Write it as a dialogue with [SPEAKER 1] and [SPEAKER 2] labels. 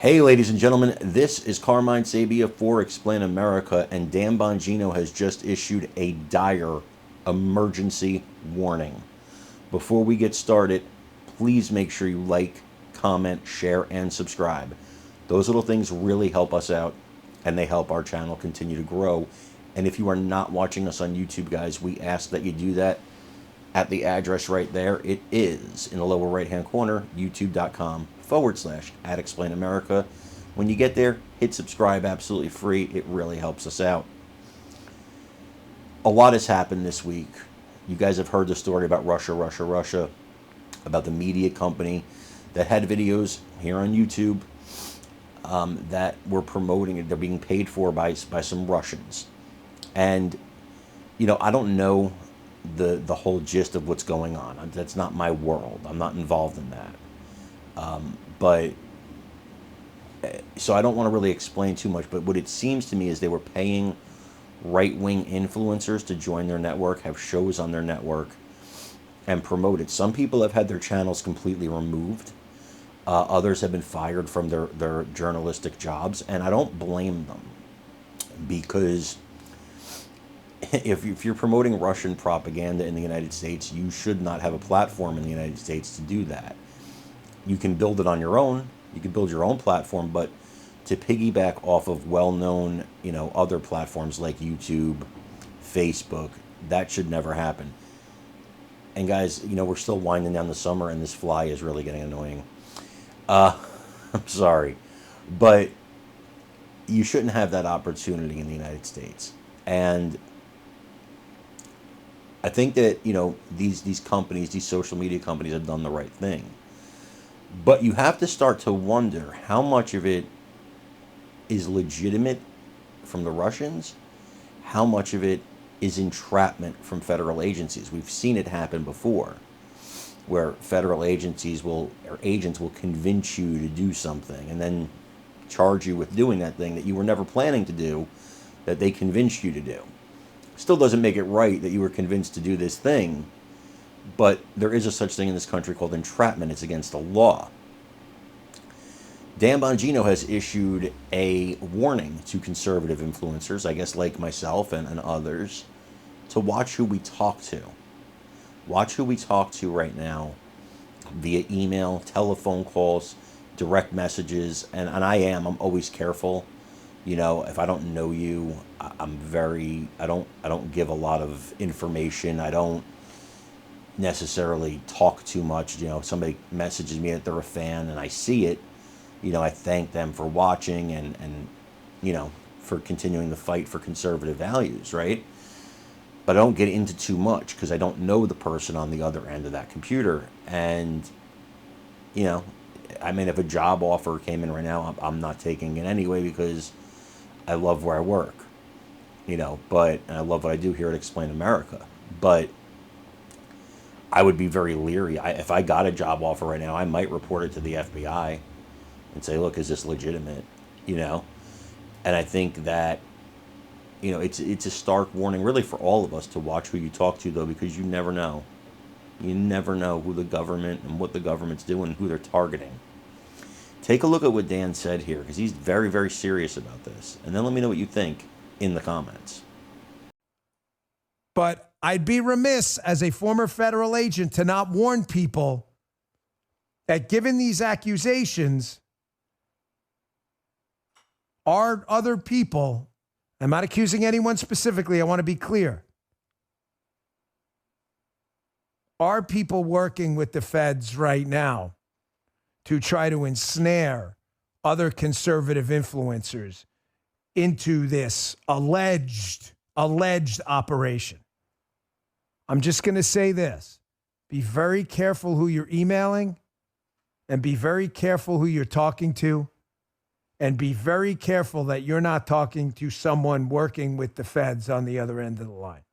[SPEAKER 1] Hey, ladies and gentlemen, this is Carmine Sabia for Explain America, and Dan Bongino has just issued a dire emergency warning. Before we get started, please make sure you like, comment, share, and subscribe. Those little things really help us out, and they help our channel continue to grow. And if you are not watching us on YouTube, guys, we ask that you do that at the address right there. It is in the lower right hand corner, youtube.com/@explainamerica. When you get there, hit subscribe, absolutely free. It really helps us out. A lot has happened this week. You guys have heard the story about Russia, about the media company that had videos here on YouTube that were promoting it. They're being paid for by some Russians. And, I don't know the whole gist of what's going on. That's not my world. I'm not involved in that. But so I don't want to really explain too much, but what it seems to me is they were paying right-wing influencers to join their network, have shows on their network, and promote it. Some people have had their channels completely removed. Others have been fired from their journalistic jobs, and I don't blame them, because if you're promoting Russian propaganda in the United States, you should not have a platform in the United States to do that. You can build it on your own. You can build your own platform, but to piggyback off of well-known, other platforms like YouTube, Facebook, that should never happen. And guys, we're still winding down the summer, and this fly is really getting annoying. I'm sorry, but you shouldn't have that opportunity in the United States. And I think that, these companies, these social media companies have done the right thing. But you have to start to wonder how much of it is legitimate from the Russians, how much of it is entrapment from federal agencies. We've seen it happen before, where federal agencies or agents will convince you to do something and then charge you with doing that thing that you were never planning to do, that they convinced you to do. Still doesn't make it right that you were convinced to do this thing, but there is a such thing in this country called entrapment. It's against the law. Dan Bongino has issued a warning to conservative influencers, I guess like myself and others, to watch who we talk to. Watch who we talk to right now via email, telephone calls, direct messages, and I'm always careful. If I don't know you, I don't give a lot of information. I don't necessarily talk too much. If somebody messages me that they're a fan and I see it, I thank them for watching and for continuing the fight for conservative values, right? But I don't get into too much because I don't know the person on the other end of that computer. And, if a job offer came in right now, I'm not taking it anyway, because I love where I work, but I love what I do here at Explain America. But I would be very leery. If I got a job offer right now, I might report it to the FBI and say, look, is this legitimate? And I think that, it's a stark warning really for all of us to watch who you talk to, though, because you never know. You never know who the government and what the government's doing, who they're targeting. Take a look at what Dan said here, because he's very, very serious about this. And then let me know what you think in the comments.
[SPEAKER 2] But I'd be remiss as a former federal agent to not warn people that given these accusations, are other people, I'm not accusing anyone specifically, I want to be clear, are people working with the feds right now to try to ensnare other conservative influencers into this alleged operation? I'm just going to say this. Be very careful who you're emailing, and be very careful who you're talking to, and be very careful that you're not talking to someone working with the feds on the other end of the line.